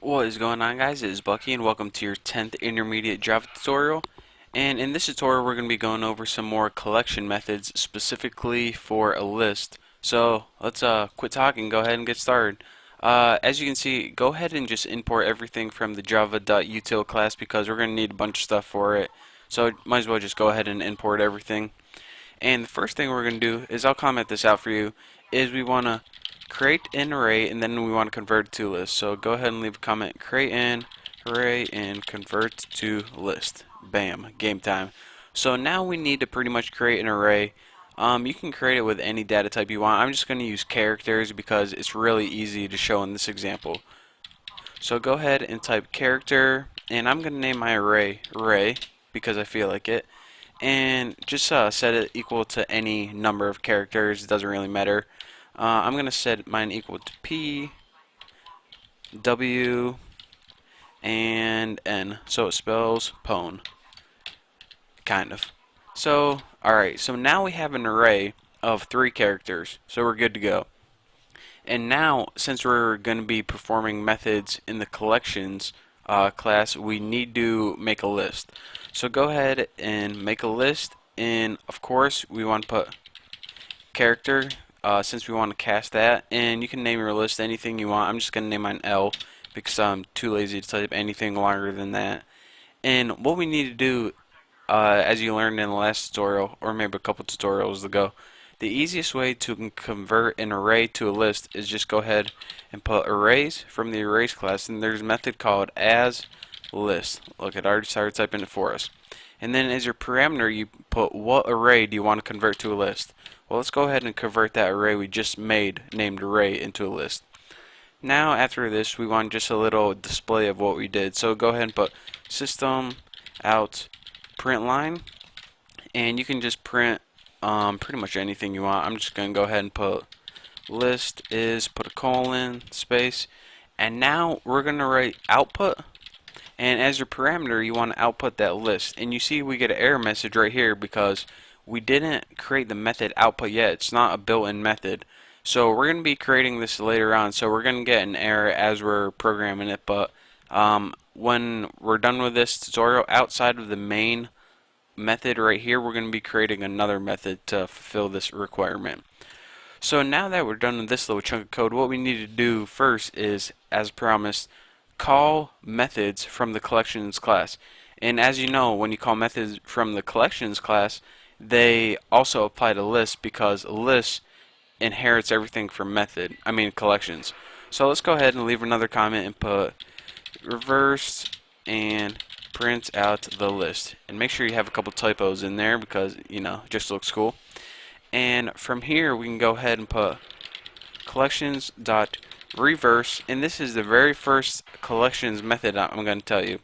What is going on, guys? It is Bucky and welcome to your 10th intermediate Java tutorial. And in this tutorial we're going to be going over some more collection methods specifically for a list. So let's quit talking and go ahead and get started. As you can see, go ahead and just import everything from the java.util class because we're going to need a bunch of stuff for it. So might as well just go ahead and import everything. And the first thing we're going to do is, I'll comment this out for you, is we want to create an array and then we want to convert it to list. So go ahead and leave a comment, create an array and convert to list. Bam, game time. So now we need to pretty much create an array. You can create it with any data type you want. I'm just going to use characters because it's really easy to show in this example. So go ahead and type character, and I'm going to name my array because I feel like it, and just set it equal to any number of characters. It doesn't really matter. I'm going to set mine equal to P, W, and N. So it spells pwn, kind of. So, alright, so now we have an array of 3 characters. So we're good to go. And now, since we're going to be performing methods in the collections class, we need to make a list. So go ahead and make a list, and of course we want to put character since we want to cast that, and you can name your list anything you want. I'm just going to name mine L because I'm too lazy to type anything longer than that. And what we need to do, as you learned in the last tutorial, or maybe a couple tutorials ago, the easiest way to convert an array to a list is just go ahead and put arrays from the arrays class, and there's a method called as list. Look, it already started typing it for us. And then as your parameter, you put what array do you want to convert to a list. Well, let's go ahead and convert that array we just made, named array, into a list. Now after this, we want just a little display of what we did. So go ahead and put system out print line, and you can just print pretty much anything you want. I'm just going to go ahead and put list is, put a colon, space, and now we're going to write output, and as your parameter you want to output that list. And you see we get an error message right here because we didn't create the method output yet. It's not a built-in method. So we're going to be creating this later on, so we're going to get an error as we're programming it, but when we're done with this tutorial, outside of the main method right here, we're going to be creating another method to fulfill this requirement. So now that we're done with this little chunk of code, what we need to do first is, as promised, call methods from the collections class. And as you know, when you call methods from the collections class, they also apply to lists because lists inherits everything from collections. So let's go ahead and leave another comment and put reverse and print out the list. And make sure you have a couple typos in there because, you know, it just looks cool. And from here we can go ahead and put collections dot reverse, and this is the very first collections method I'm going to tell you.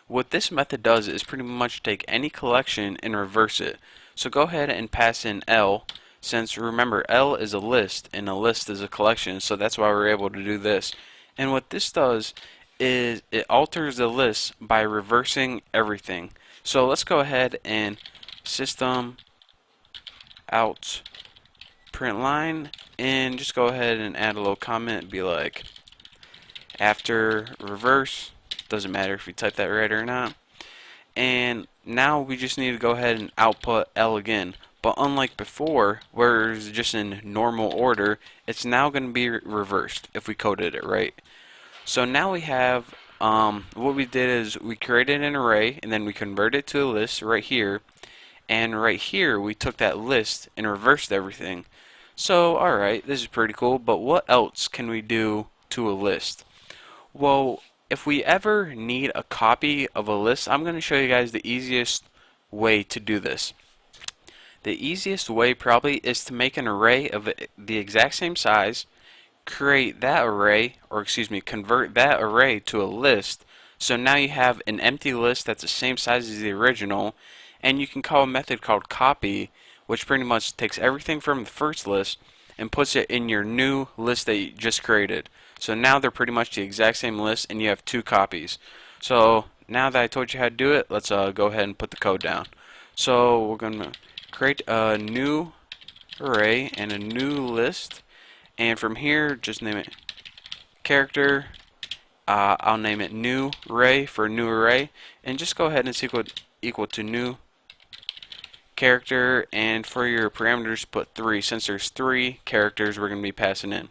What this method does is pretty much take any collection and reverse it. So go ahead and pass in L, since remember L is a list and a list is a collection, so that's why we're able to do this. And what this does is it alters the list by reversing everything. So let's go ahead and system out print line, and just go ahead and add a little comment, be like after reverse, doesn't matter if you type that right or not. And now we just need to go ahead and output L again, but unlike before where it's just in normal order, it's now going to be reversed if we coded it right. So now we have what we did is we created an array and then we converted it to a list right here, and right here we took that list and reversed everything. So alright, this is pretty cool, but what else can we do to a list? Well, if we ever need a copy of a list, I'm going to show you guys the easiest way to do this. The easiest way probably is to make an array of the exact same size, create that array, or excuse me, convert that array to a list. So now you have an empty list that's the same size as the original, and you can call a method called copy, which pretty much takes everything from the first list and puts it in your new list that you just created. So now they're pretty much the exact same list and you have 2 copies. So now that I told you how to do it, let's go ahead and put the code down. So we're going to create a new array and a new list, and from here just name it character, I'll name it new array for new array, and just go ahead and equal to new character, and for your parameters put 3 since there's 3 characters we're going to be passing in.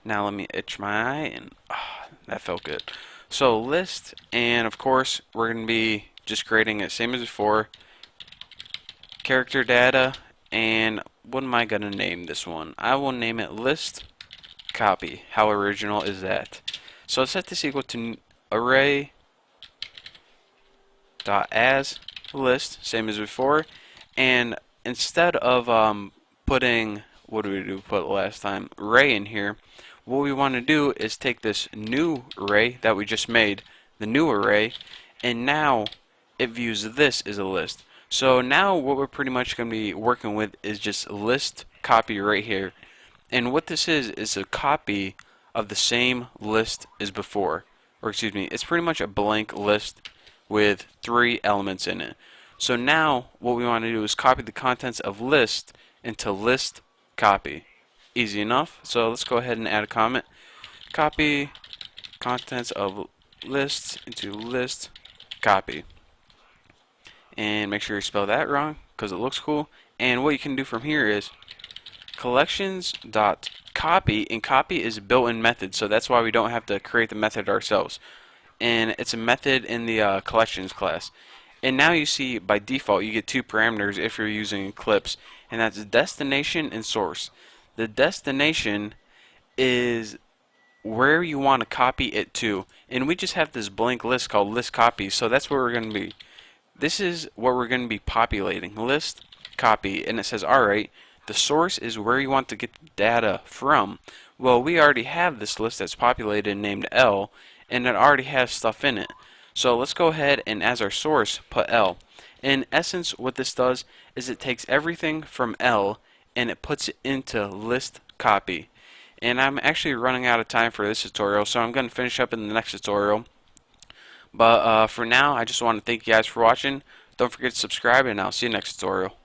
Now let me itch my eye, and that felt good. So list, and of course we're going to be just creating it same as before, character data, and what am I going to name this one? I will name it list copy. How original is that? So I'll set this equal to array dot as list, same as before, and instead of putting, what do we do put last time, array in here, what we want to do is take this new array that we just made, the new array, and now it views this as a list. So now what we're pretty much going to be working with is just list copy right here. And what this is a copy of the same list as before. Or excuse me, it's pretty much a blank list with 3 elements in it. So now what we want to do is copy the contents of list into list copy. Easy enough. So let's go ahead and add a comment. Copy contents of list into list copy. And make sure you spell that wrong because it looks cool. And what you can do from here is collections.copy, and copy is a built-in method, so that's why we don't have to create the method ourselves. And it's a method in the collections class. And now you see by default you get 2 parameters if you're using Eclipse, and that's destination and source. The destination is where you want to copy it to, and we just have this blank list called list copy, so that's where we're going to be. This is what we're going to be populating, list copy, and it says alright, the source is where you want to get the data from. Well, we already have this list that's populated named L, and it already has stuff in it. So let's go ahead and as our source put L. In essence, what this does is it takes everything from L and it puts it into list copy. And I'm actually running out of time for this tutorial, so I'm going to finish up in the next tutorial. But for now, I just want to thank you guys for watching. Don't forget to subscribe, and I'll see you next tutorial.